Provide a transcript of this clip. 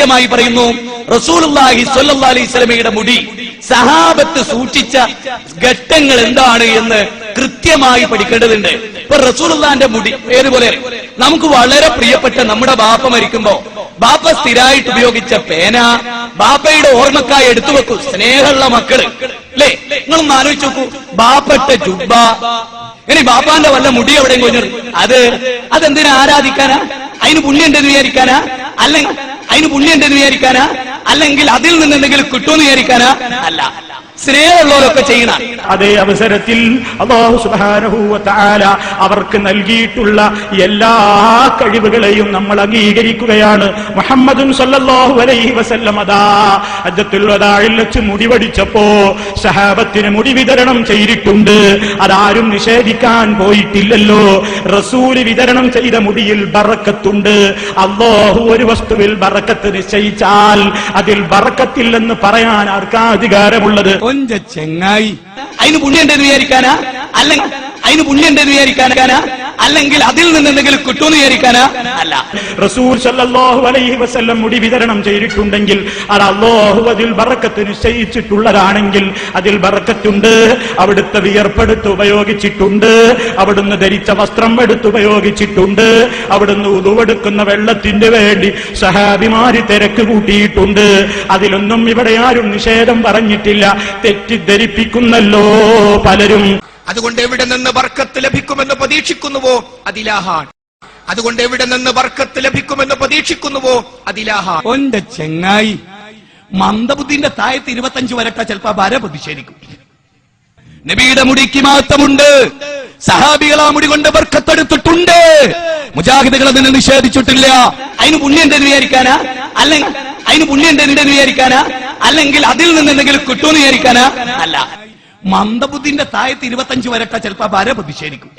കൃത്യമായി പറയുന്നു, റസൂലുള്ളാഹി സ്വല്ലല്ലാഹു അലൈഹി വസല്ലമയുടെ മുടി സഹാബത്ത് സൂക്ഷിച്ച ഘട്ടങ്ങൾ എന്താണ് എന്ന് കൃത്യമായി പഠിക്കേണ്ടതുണ്ട്. ഇപ്പൊ റസൂലുള്ളാഹിന്റെ മുടി ഏതുപോലെ നമുക്ക് വളരെ പ്രിയപ്പെട്ട നമ്മുടെ ബാപ്പ മരിക്കുമ്പോ ബാപ്പ സ്ഥിരമായിട്ട് ഉപയോഗിച്ച പേന ബാപ്പയുടെ ഓർമ്മക്കായി എടുത്തു വെക്കൂ. സ്നേഹമുള്ള മക്കള് അല്ലേ, നിങ്ങളൊന്ന് ആലോചിച്ച് നോക്കൂ. ബാപ്പട്ട ജുബ്ബ, ഇനി ബാപ്പാന്റെ വല്ല മുടി എവിടെയും കൊഞ്ഞു അതെന്തിനാ ആരാധിക്കാനാ? അതിന് പുണ്യണ്ടെന്ന് വിചാരിക്കാനാ? അല്ലെങ്കിൽ അതിൽ നിന്ന് എന്തെങ്കിലും കിട്ടുമെന്ന് വിചാരിക്കാനാ? അല്ല, സ്നേഹമുള്ളവരൊക്കെ ചെയ്യണം. അതേ അവസരത്തിൽ അല്ലാഹു സുബ്ഹാനഹു വ തആല അവർക്ക് നൽകിയിട്ടുള്ള എല്ലാ കഴിവുകളെയും നമ്മൾ അംഗീകരിക്കുകയാണ്. മുഹമ്മദുൻ സല്ലല്ലാഹു അലൈഹി വസല്ലം അതാ ഹജ്ജത്തുൽ വദാഇൽ വെച്ച് മുടി വടിച്ചപ്പോ സഹാബത്തിന് മുടി വിതരണം ചെയ്തിട്ടുണ്ട്. അതാരും നിഷേധിക്കാൻ പോയിട്ടില്ലല്ലോ. റസൂല് വിതരണം ചെയ്ത മുടിയിൽ ബറക്കത്തുണ്ട്. അല്ലാഹു ഒരു വസ്തുവിൽ ബറക്കത്ത് നിശ്ചയിച്ചാൽ അതിൽ ബറക്കത്തില്ലെന്ന് പറയാൻ ആർക്കാ അധികാരമുള്ളത്? ചെങ്ങായി അതിന് പുണ്യണ്ടെന്ന് വിചാരിക്കാനാ? അല്ലെങ്കിൽ അതിൽ നിന്ന് എന്തെങ്കിലും കിട്ടുമെന്ന് വിചാരിക്കാനാ? അല്ല. റസൂൽ സല്ലല്ലാഹു അലൈഹി വസല്ലം മുടി വിതരണം ചെയ്തിട്ടുണ്ടെങ്കിൽ അത് അല്ലാഹു അതിൽ ബറക്കത്ത് നിശ്ചയിച്ചിട്ടുള്ളതാണെങ്കിൽ അതിൽ ബറക്കത്തുണ്ട്. അവിടുത്തെ വിയർപ്പെടുത്ത് ഉപയോഗിച്ചിട്ടുണ്ട്, അവിടുന്ന് ധരിച്ച വസ്ത്രം എടുത്തുപയോഗിച്ചിട്ടുണ്ട്, അവിടുന്ന് ഉദുവെടുക്കുന്ന വെള്ളത്തിന് വേണ്ടി സഹാബിമാര് തിരക്ക് കൂട്ടിയിട്ടുണ്ട്. അതിലൊന്നും ഇവിടെ ആരും നിഷേധം പറഞ്ഞിട്ടില്ല. തെറ്റിദ്ധരിപ്പിക്കുന്നല്ലോ പലരും. അതുകൊണ്ട് എവിടെ നിന്ന് ബർക്കത്ത് ലഭിക്കുമെന്ന് പ്രതീക്ഷിക്കുന്നുവോ അതിലാഹാൻ. ഒന്റെ ചെങ്ങായി മന്ദബുദ്ധിന്റെ താഴത്ത് 25 വരട്ടെ, ചിലപ്പോ ഭാര പ്രതിഷേധിക്കും. നബിയുടെ മുടിക്ക് മഹത്വമുണ്ട്. സഹാബികൾ ആ മുടി കൊണ്ട് ബർക്കത്തെടുത്തിട്ടുണ്ട്. മുജാഹിദുകൾ അതിനെ നിഷേധിച്ചിട്ടില്ല. അതിന് പുണ്യണ്ടെന്ന് വിചാരിക്കാനാ? അല്ലെങ്കിൽ അതിൽ നിന്ന് എന്തെങ്കിലും കിട്ടുമെന്ന് വിചാരിക്കാനാ? അല്ല. മന്ദബുദ്ധിന്റെ താഴത്ത് 25 വരട്ടെ, ചിലപ്പോ ഭാര പ്രതിഷേധിക്കും.